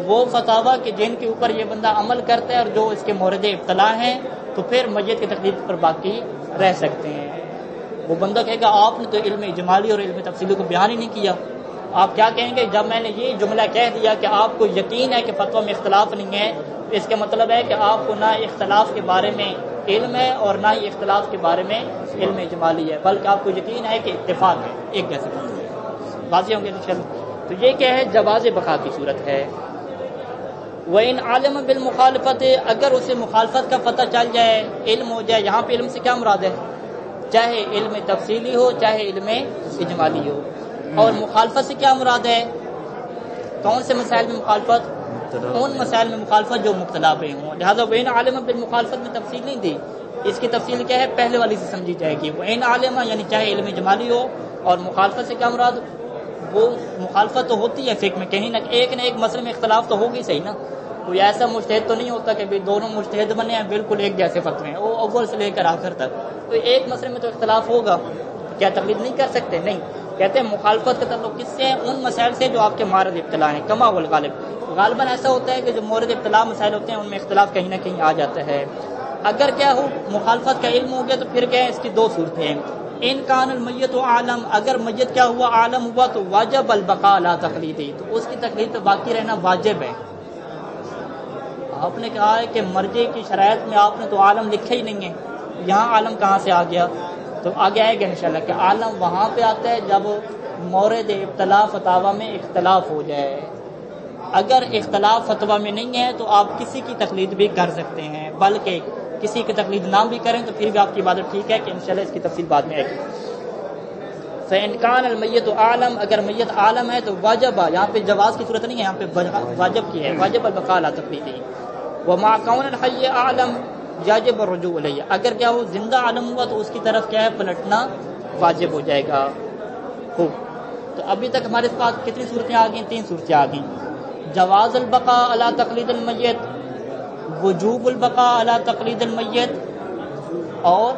وہ فتاویٰ کہ جن کے اوپر یہ بندہ عمل کرتا ہے اور جو اس کے مورد ابتلا ہیں، تو پھر میت کی تقلید پر باقی رہ سکتے ہیں۔ وہ بندہ کہے گا آپ نے تو علم اجمالی اور علم تفصیلی کو بیان ہی نہیں کیا۔ آپ کیا کہیں گے؟ جب میں نے یہ جملہ کہہ دیا کہ آپ کو یقین ہے کہ فتویٰ میں اختلاف نہیں ہے، اس کا مطلب ہے کہ آپ کو نہ اختلاف کے بارے میں علم ہے اور نہ ہی اختلاف کے بارے میں علم اجمالی ہے، بلکہ آپ کو یقین ہے کہ اتفاق ہے، ایک جیسے واضح ہوں گے انشاءاللہ۔ تو یہ کیا ہے؟ جواز بقا کی صورت ہے۔ وَإِنْ عَلِمَ بِالْمُخَالَفَةِ، اگر اسے مخالفت کا پتہ چل جائے، علم ہو جائے۔ یہاں پہ علم سے کیا مراد ہے؟ چاہے علم تفصیلی ہو چاہے علم اجمالی ہو۔ اور مخالفت سے کیا مراد ہے؟ کون سے مسائل میں مخالفت؟ ان مسائل میں مخالفت جو مبتلا پہ ہوں۔ لہٰذا وَإِنْ عَلِمَ بِالْمُخَالَفَةِ میں تفصیل نہیں دی، اس کی تفصیل کیا ہے؟ پہلے والی سے سمجھی جائے گی۔ وَإِنْ عَلِمَ یعنی چاہے علم اجمالی ہو، اور مخالفت سے کیا مراد؟ وہ مخالفت تو ہوتی ہے فقہ میں، کہیں نہ ایک مسئلے میں اختلاف تو ہوگی صحیح نا۔ کوئی ایسا مجتہد تو نہیں ہوتا کہ بھی دونوں مجتہد بنے ہیں بالکل ایک جیسے فتوے ہیں، وہ اول سے لے کر آخر تک، تو ایک مسئلے میں تو اختلاف ہوگا، کیا تقلید نہیں کر سکتے؟ نہیں، کہتے ہیں مخالفت کا تعلق کس سے ہے؟ ان مسائل سے جو آپ کے مورد ابتلا ہیں۔ کما والغالب، غالباً ایسا ہوتا ہے کہ جو مورد ابتلا مسائل ہوتے ہیں ان میں اختلاف کہیں نہ کہیں آ جاتا ہے۔ اگر کیا ہو مخالفت کا علم ہو گیا تو پھر کیا ہے؟ اس کی دو صورتیں ہیں۔ ان کان المیت عالم، اگر میت کیا ہوا؟ عالم ہوا، تو واجب البقاء لا تقلیدی، تو اس کی تقلید تو باقی رہنا واجب ہے۔ آپ نے کہا ہے کہ مرجع کی شرائط میں آپ نے تو عالم لکھا ہی نہیں ہے، یہاں عالم کہاں سے آ گیا؟ تو آگے آئے گا انشاءاللہ کہ عالم وہاں پہ آتا ہے جب مورد ابتلا فتاویٰ میں اختلاف ہو جائے۔ اگر اختلاف فتویٰ میں نہیں ہے تو آپ کسی کی تقلید بھی کر سکتے ہیں، بلکہ کسی کی تقلید نہ بھی کریں تو پھر بھی آپ کی عبادت ٹھیک ہے، کہ انشاءاللہ اس کی تفصیل بعد میں آئے گی۔ فَإِنْ كَانَ الْمَيِّتُ عَالَمْ، اگر میت عالم ہے تو واجب، یہاں پہ جواز کی صورت نہیں ہے، یہاں پہ واجب کی ہے، واجب البقاء لا تقلید۔ وَمَعَ كَوْنِ الْحَيِّ أَعْلَمْ يَجِبُ الرُّجُوعُ إِلَيْهِ، اگر کیا ہو زندہ عالم ہوا تو اس کی طرف کیا ہے؟ پلٹنا واجب ہو جائے گا۔ خوب، تو ابھی تک ہمارے پاس کتنی صورتیں آ گئیں؟ 3 صورتیں آ گئیں۔ جواز البقاء علی تقلید المیت، وجوب البقاء علی تقلید المیت، اور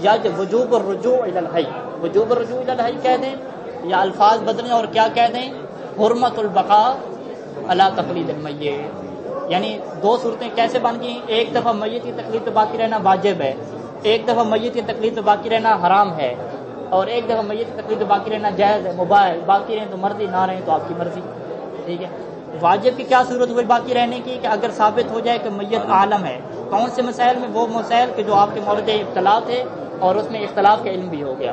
یا وجوب الرجوع الی الحی، وجوب الرجوع الی الحی کہہ دیں، یا الفاظ بدلیں اور کیا کہہ دیں؟ حرمت البقاء علی تقلید المیت۔ یعنی 2 صورتیں کیسے بن گئیں؟ ایک دفعہ میت کی تقلید پہ باقی رہنا واجب ہے، ایک دفعہ میت کی تقلید پہ باقی رہنا حرام ہے، اور ایک دفعہ میت کی تقلید پہ باقی رہنا جائز ہے، مباح ہے۔ باقی رہیں تو مرضی، نہ رہیں تو آپ کی مرضی، ٹھیک ہے۔ واجب کی کیا صورت ہوئی باقی رہنے کی؟ کہ اگر ثابت ہو جائے کہ میت عالم ہے، کون سے مسائل میں؟ وہ مسائل کہ جو آپ کے مورد ابتلا تھے اور اس میں اختلاف کا علم بھی ہو گیا۔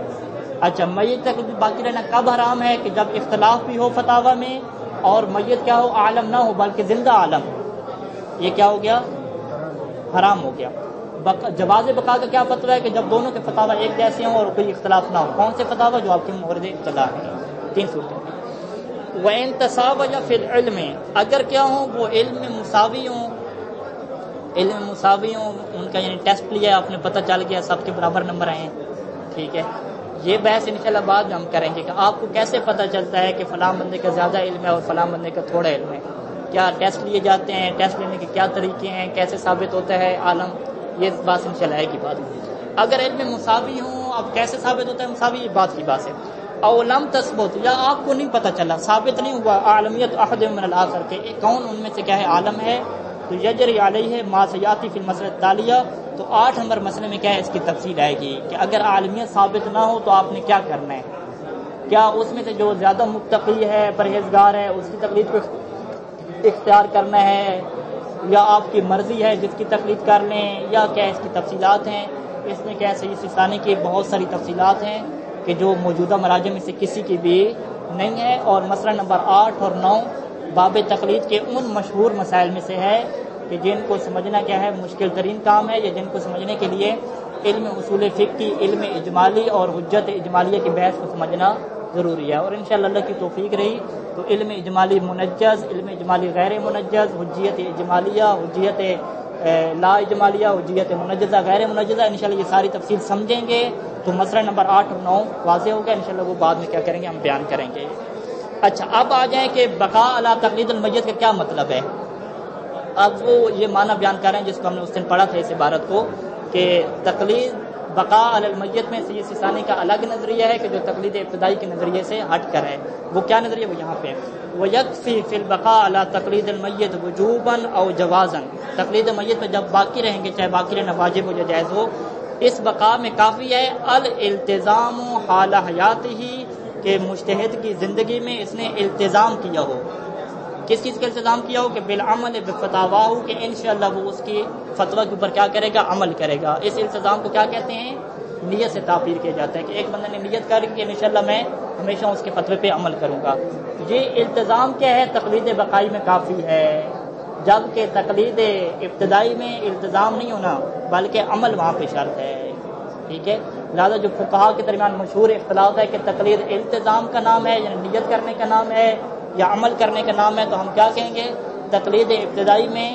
اچھا، میت تک باقی رہنا کب حرام ہے؟ کہ جب اختلاف بھی ہو فتاویٰ میں اور میت کیا ہو؟ عالم نہ ہو بلکہ زندہ عالم، یہ کیا ہو گیا؟ حرام ہو گیا۔ جواز بقا کا کیا فتویٰ ہے؟ کہ جب دونوں کے فتاویٰ ایک جیسے ہوں اور کوئی اختلاف نہ ہو۔ کون سے فتاویٰ؟ جو آپ کے مورد ابتلا ہیں۔ 3 صورتیں۔ وَإِن تَسَاوَيَ فِي الْعِلْمِ، اگر کیا ہوں وہ علم میں مساوی ہوں، علم میں مساوی ہوں، ان کا یعنی ٹیسٹ لیا آپ نے، پتہ چل گیا سب کے برابر نمبر آئے ہیں، ٹھیک ہے۔ یہ بحث انشاءاللہ بعد میں ہم کریں گے کہ آپ کو کیسے پتہ چلتا ہے کہ فلاں بندے کا زیادہ علم ہے اور فلاں بندے کا تھوڑا علم ہے، کیا ٹیسٹ لیے جاتے ہیں، ٹیسٹ لینے کے کیا طریقے ہیں، کیسے ثابت ہوتا ہے عالم، یہ بات انشاءاللہ آئے گی بعد میں۔ اگر علم میں مساوی ہوں، اب کیسے ثابت ہوتا ہے مساوی؟ یہ بات کی بات ہے۔ او لم تثبت، یا آپ کو نہیں پتہ چلا، ثابت نہیں ہوا عالمیت احد من الاخر کے کون ان میں سے کیا ہے عالم ہے، تو یجری علیہ ما سیاتی فی المسئلہ التالیہ، تو 8 نمبر مسئلے میں کیا ہے اس کی تفصیل آئے گی کہ اگر عالمیت ثابت نہ ہو تو آپ نے کیا کرنا ہے۔ کیا اس میں سے جو زیادہ متقی ہے، پرہیزگار ہے، اس کی تقلید کو اختیار کرنا ہے، یا آپ کی مرضی ہے جس کی تقلید کر لیں، یا کیا اس کی تفصیلات ہیں؟ اس میں کیا صحیح ثانی کی بہت ساری تفصیلات ہیں کہ جو موجودہ مراجع میں سے کسی کی بھی نہیں ہے۔ اور مسئلہ نمبر 8 اور 9 باب تقلید کے ان مشہور مسائل میں سے ہے کہ جن کو سمجھنا کیا ہے مشکل ترین کام ہے، یا جن کو سمجھنے کے لیے علم اصول فقہ کی، علم اجمالی اور حجت اجمالیہ کی بحث کو سمجھنا ضروری ہے۔ اور انشاءاللہ اللہ کی توفیق رہی تو علم اجمالی منجز، علم اجمالی غیر منجز، حجیت اجمالیہ، حجیت لا اجمالیہ، حجیت منجزہ، غیر منجزہ، انشاءاللہ یہ ساری تفصیل سمجھیں گے تو مسئلہ نمبر 8 اور 9 واضح ہوگا انشاءاللہ، وہ بعد میں کیا کریں گے ہم بیان کریں گے۔ اچھا، اب آ جائیں کہ بقاء علی تقلید المیت کا کیا مطلب ہے۔ اب وہ یہ معنی بیان کر رہے ہیں جس کو ہم نے اس دن پڑھا تھا اس عبارت کو، کہ تقلید بقا علی المیت میں سید سیستانی کا الگ نظریہ ہے کہ جو تقلید ابتدائی کے نظریے سے ہٹ کر ہے. وہ کیا نظریہ وہ یہاں پہ وَيَكْفِي فِي الْبَقَاءِ عَلَى تَقْلِيدِ الْمَيِّتِ وُجُوبًا أَوْ جَوَازًا. تقلید میت پہ جب باقی رہیں گے چاہے باقی رہنا واجب ہو یا جائز ہو, اس بقا میں کافی ہے الالتزام حال حیاتہ کہ مجتہد کی زندگی میں اس نے التزام کیا ہو. کس چیز کا التزام کیا ہو کہ بالعمل بفتاواہ کہ انشاءاللہ وہ اس کی فتویٰ کے اوپر کیا کرے گا عمل کرے گا. اس التزام کو کیا کہتے ہیں نیت سے تعبیر کیا جاتا ہے کہ ایک بندہ نے نیت کر کہ انشاءاللہ میں ہمیشہ اس کے فتوے پہ عمل کروں گا. یہ التزام کیا ہے تقلید بقائی میں کافی ہے, جبکہ تقلید ابتدائی میں التزام نہیں ہونا بلکہ عمل وہاں پہ شرط ہے. ٹھیک ہے, لہٰذا جو فقہاء کے درمیان مشہور اختلاف ہے کہ تقلید التزام کا نام ہے یعنی نیت کرنے کا نام ہے یا عمل کرنے کا نام ہے, تو ہم کیا کہیں گے تقلید ابتدائی میں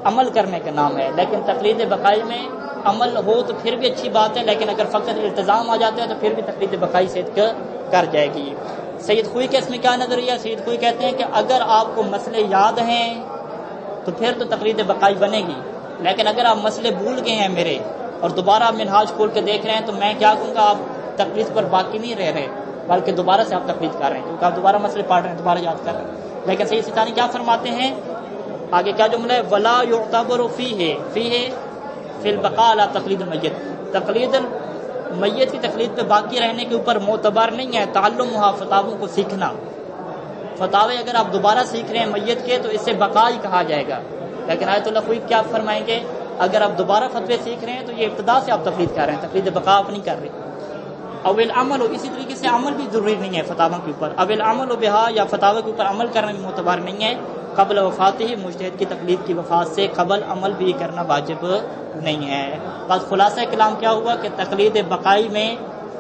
عمل کرنے کا نام ہے, لیکن تقلید بقائی میں عمل ہو تو پھر بھی اچھی بات ہے, لیکن اگر فقط التزام آ جاتا ہے تو پھر بھی تقلید بقائی سے کر جائے گی. سید خوئی کے اس میں کیا نظریہ, سید خوئی کہتے ہیں کہ اگر آپ کو مسئلے یاد ہیں تو پھر تو تقلید بقائی بنے گی, لیکن اگر آپ مسئلے بھول گئے ہیں میرے اور دوبارہ آپ منہاج کھول کے دیکھ رہے ہیں تو میں کیا کہوں گا, آپ تقلید پر باقی نہیں رہ رہے بلکہ دوبارہ سے آپ تقلید کر رہے ہیں کیونکہ آپ دوبارہ مسئلے پڑھ رہے ہیں, دوبارہ یاد کر رہے ہیں. لیکن سید سیستانی کیا فرماتے ہیں آگے کیا جملہ ہے ولا یعتبر فیہ فی البقاء علی تقلید المیت. تقلید المیت کی تقلید پہ باقی رہنے کے اوپر معتبر نہیں ہے تعلمها فتاووں کو سیکھنا. فتاوے اگر آپ دوبارہ سیکھ رہے ہیں میت کے تو اس سے بقا ہی کہا جائے گا, لیکن آیت اللہ خوئی کیا فرمائیں گے اگر آپ دوبارہ فتوے سیکھ رہے ہیں تو یہ ابتدا سے آپ تقلید کر رہے ہیں, تقلید بقا آپ نہیں کر رہے. اول عمل اسی طریقے سے عمل بھی ضروری نہیں ہے فتاووں کے اوپر. اول عمل بہا یا فتاوے کے اوپر عمل کرنا بھی معتبر نہیں ہے. قبل وفات ہی مجتہد کی تقلید کی وفات سے قبل عمل بھی کرنا واجب نہیں ہے. بس خلاصہ کلام کیا ہوا کہ تقلید بقائی میں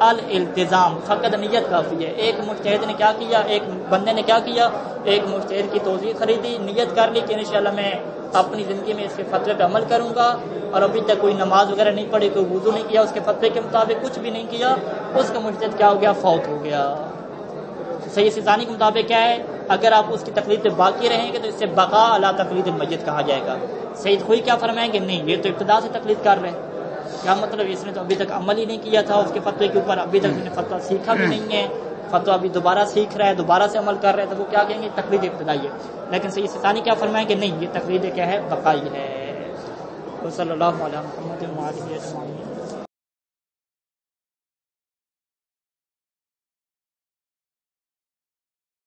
الالتزام فقط نیت کافی ہے. ایک مجتہد نے کیا کیا, ایک بندے نے کیا کیا, ایک مجتہد کی توضیح خریدی, نیت کر لی کہ انشاءاللہ میں اپنی زندگی میں اس کے فتوے پہ عمل کروں گا, اور ابھی تک کوئی نماز وغیرہ نہیں پڑھی, کوئی وضو نہیں کیا, اس کے فتوے کے مطابق کچھ بھی نہیں کیا, اس کا مجتہد کیا ہو گیا, فوت ہو گیا. سید سیستانی کے مطابق کیا ہے اگر آپ اس کی تقلید پہ باقی رہیں گے تو اس سے بقا علی تقلید المیت کہا جائے گا. سید خوئی کیا فرمائیں گے نہیں یہ تو ابتدا سے تقلید کر رہے ہیں. کیا مطلب اس نے تو ابھی تک عمل ہی نہیں کیا تھا اس کے فتوے کے اوپر, ابھی تک اس نے فتویٰ سیکھا بھی نہیں ہے, فتویٰ ابھی دوبارہ سیکھ رہا ہے, دوبارہ سے عمل کر رہا ہے, تو وہ کیا کہیں گے تقلید ابتدائی ہے. لیکن سید سیستانی کیا فرمائیں گے نہیں یہ تقلید کیا ہے بقائی ہے. صلی اللہ علیہ محمد